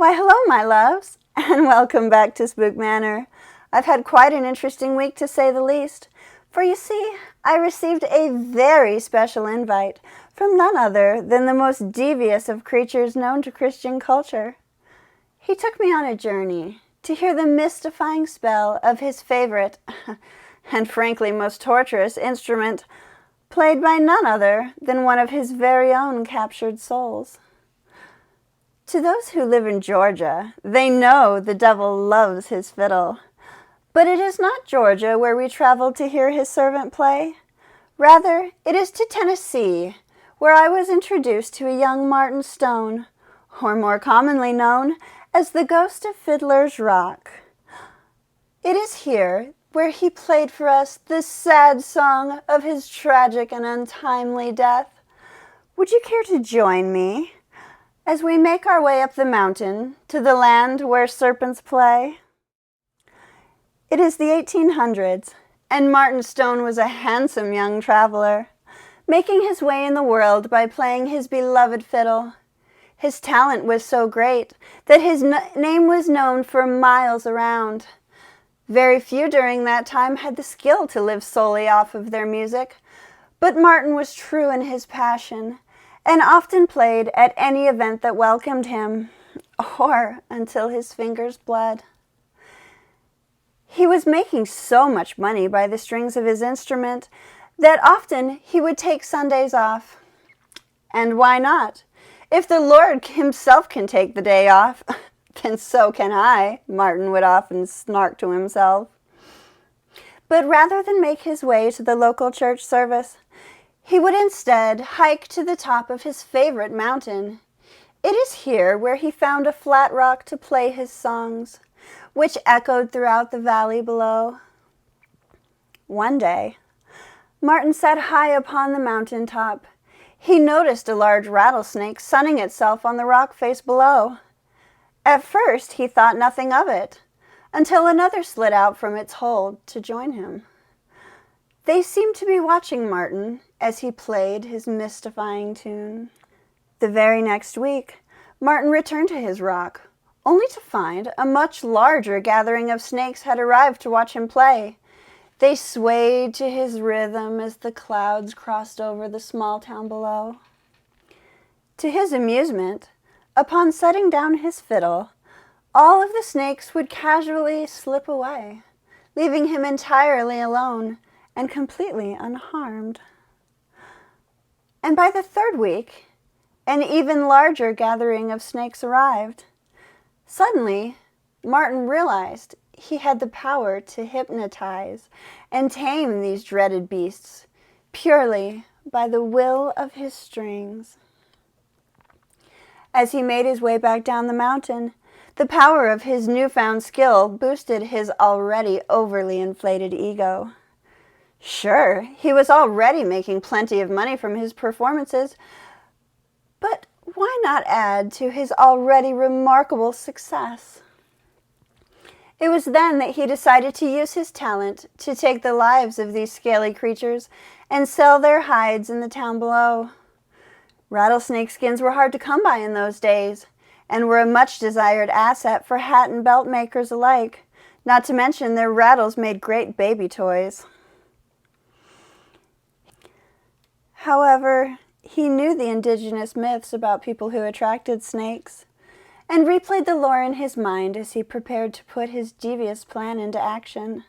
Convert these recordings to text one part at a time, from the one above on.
Why, hello, my loves, and welcome back to Spook Manor. I've had quite an interesting week, to say the least, for you see, I received a very special invite from none other than the most devious of creatures known to Christian culture. He took me on a journey to hear the mystifying spell of his favorite, and frankly most torturous instrument, played by none other than one of his very own captured souls. To those who live in Georgia, they know the devil loves his fiddle. But it is not Georgia where we traveled to hear his servant play. Rather, it is to Tennessee, where I was introduced to a young Martin Stone, or more commonly known as the Ghost of Fiddler's Rock. It is here where he played for us the sad song of his tragic and untimely death. Would you care to join me as we make our way up the mountain to the land where serpents play? It is the 1800s, and Martin Stone was a handsome young traveler, making his way in the world by playing his beloved fiddle. His talent was so great that his name was known for miles around. Very few during that time had the skill to live solely off of their music, but Martin was true in his passion, and often played at any event that welcomed him, or until his fingers bled. He was making so much money by the strings of his instrument that often he would take Sundays off. And why not? If the Lord himself can take the day off, then so can I, Martin would often snark to himself. But rather than make his way to the local church service, he would instead hike to the top of his favorite mountain. It is here where he found a flat rock to play his songs, which echoed throughout the valley below. One day, Martin sat high upon the mountain top. He noticed a large rattlesnake sunning itself on the rock face below. At first, he thought nothing of it, until another slid out from its hold to join him. They seemed to be watching Martin as he played his mystifying tune. The very next week, Martin returned to his rock, only to find a much larger gathering of snakes had arrived to watch him play. They swayed to his rhythm as the clouds crossed over the small town below. To his amusement, upon setting down his fiddle, all of the snakes would casually slip away, leaving him entirely alone and completely unharmed. And by the third week, an even larger gathering of snakes arrived. Suddenly, Martin realized he had the power to hypnotize and tame these dreaded beasts purely by the will of his strings. As he made his way back down the mountain, the power of his newfound skill boosted his already overly inflated ego. Sure, he was already making plenty of money from his performances, but why not add to his already remarkable success? It was then that he decided to use his talent to take the lives of these scaly creatures and sell their hides in the town below. Rattlesnake skins were hard to come by in those days, and were a much desired asset for hat and belt makers alike, not to mention their rattles made great baby toys. However, he knew the indigenous myths about people who attracted snakes, and replayed the lore in his mind as he prepared to put his devious plan into action.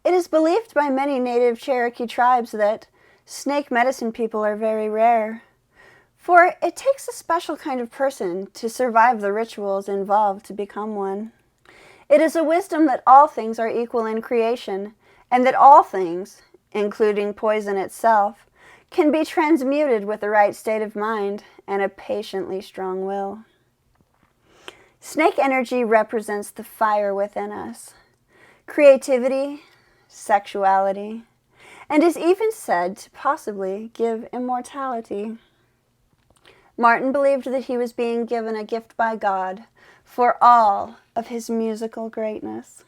It is believed by many native Cherokee tribes that snake medicine people are very rare, for it takes a special kind of person to survive the rituals involved to become one. It is a wisdom that all things are equal in creation, and that all things, including poison itself, can be transmuted with the right state of mind and a patiently strong will. Snake energy represents the fire within us, creativity, sexuality, and is even said to possibly give immortality. Martin believed that he was being given a gift by God for all of his musical greatness.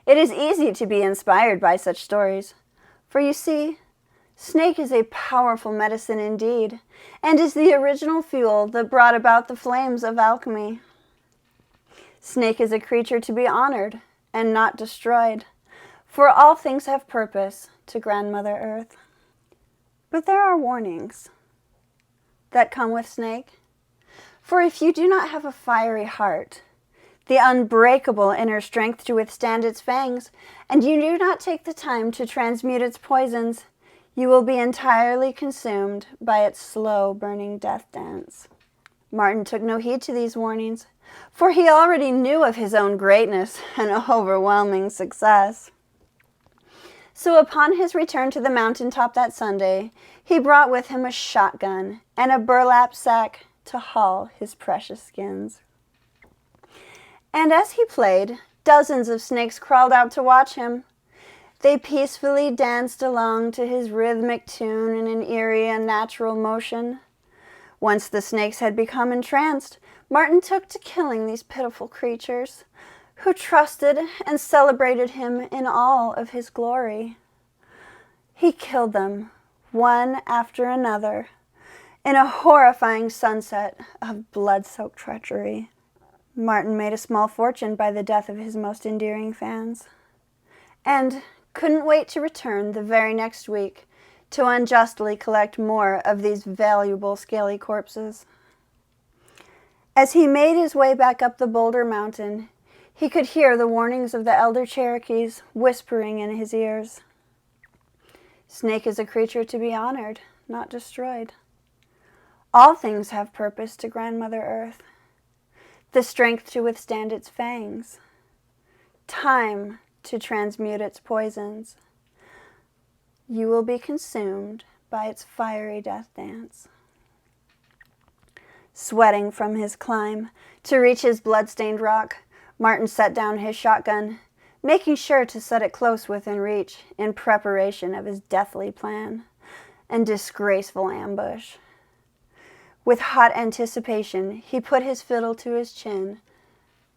It is easy to be inspired by such stories, for you see, Snake is a powerful medicine indeed, and is the original fuel that brought about the flames of alchemy. Snake is a creature to be honored and not destroyed, for all things have purpose to Grandmother Earth. But there are warnings that come with snake. For if you do not have a fiery heart, the unbreakable inner strength to withstand its fangs, and you do not take the time to transmute its poisons, you will be entirely consumed by its slow burning death dance. Martin took no heed to these warnings, for he already knew of his own greatness and overwhelming success. So upon his return to the mountaintop that Sunday, he brought with him a shotgun and a burlap sack to haul his precious skins. And as he played, dozens of snakes crawled out to watch him. They peacefully danced along to his rhythmic tune in an eerie and natural motion. Once the snakes had become entranced, Martin took to killing these pitiful creatures, who trusted and celebrated him in all of his glory. He killed them, one after another, in a horrifying sunset of blood-soaked treachery. Martin made a small fortune by the death of his most endearing fans, and couldn't wait to return the very next week to unjustly collect more of these valuable scaly corpses. As he made his way back up the Boulder Mountain, he could hear the warnings of the elder Cherokees whispering in his ears. Snake is a creature to be honored, not destroyed. All things have purpose to Grandmother Earth. The strength to withstand its fangs. Time to transmute its poisons. You will be consumed by its fiery death dance. Sweating from his climb to reach his blood-stained rock, Martin set down his shotgun, making sure to set it close within reach in preparation of his deathly plan and disgraceful ambush. With hot anticipation, he put his fiddle to his chin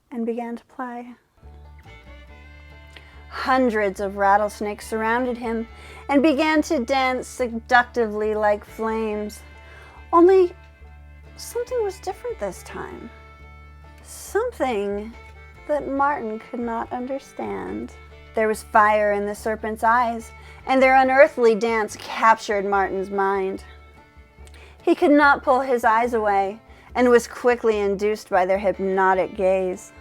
and began to play. Hundreds of rattlesnakes surrounded him and began to dance seductively like flames. Only something was different this time. Something that Martin could not understand. There was fire in the serpent's eyes, and their unearthly dance captured Martin's mind. He could not pull his eyes away and was quickly induced by their hypnotic gaze.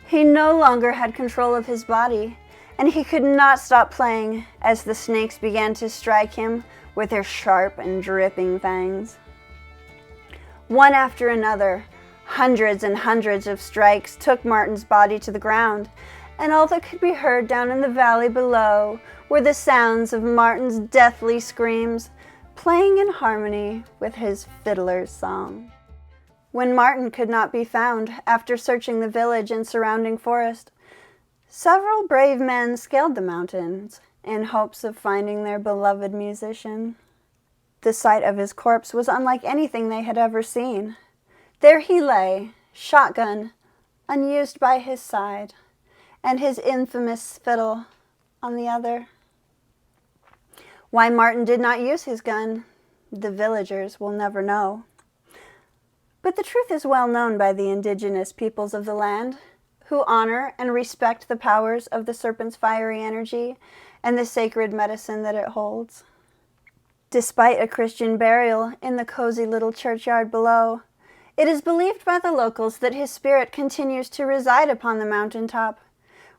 He no longer had control of his body, and he could not stop playing as the snakes began to strike him with their sharp and dripping fangs. One after another, hundreds and hundreds of strikes took Martin's body to the ground, and all that could be heard down in the valley below were the sounds of Martin's deathly screams, playing in harmony with his fiddler's song. When Martin could not be found after searching the village and surrounding forest, several brave men scaled the mountains in hopes of finding their beloved musician. The sight of his corpse was unlike anything they had ever seen. There he lay, shotgun unused by his side, and his infamous fiddle on the other. Why Martin did not use his gun, the villagers will never know. But the truth is well known by the indigenous peoples of the land, who honor and respect the powers of the serpent's fiery energy and the sacred medicine that it holds. Despite a Christian burial in the cozy little churchyard below, it is believed by the locals that his spirit continues to reside upon the mountaintop,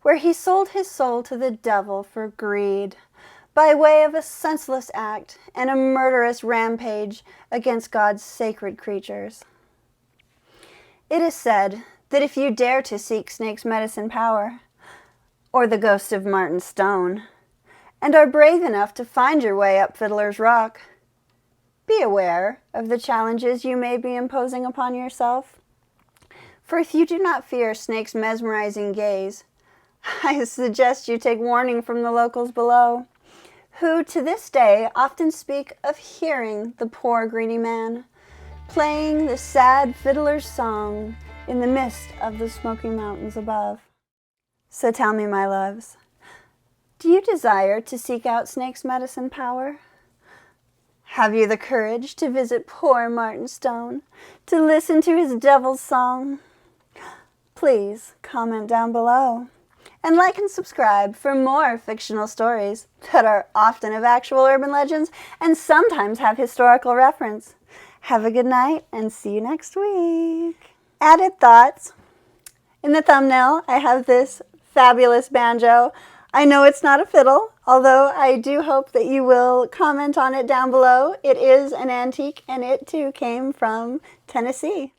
where he sold his soul to the devil for greed, by way of a senseless act and a murderous rampage against God's sacred creatures. It is said that if you dare to seek Snake's medicine power, or the ghost of Martin Stone, and are brave enough to find your way up Fiddler's Rock, be aware of the challenges you may be imposing upon yourself. For if you do not fear Snake's mesmerizing gaze, I suggest you take warning from the locals below, who to this day often speak of hearing the poor greedy man playing the sad fiddler's song in the midst of the Smoky Mountains above. So tell me, my loves, do you desire to seek out Snake's medicine power? Have you the courage to visit poor Martin Stone, to listen to his devil's song? Please comment down below. And like and subscribe for more fictional stories that are often of actual urban legends and sometimes have historical reference. Have a good night and see you next week. Added thoughts. In the thumbnail, I have this fabulous banjo. I know it's not a fiddle, although I do hope that you will comment on it down below. It is an antique and it too came from Tennessee.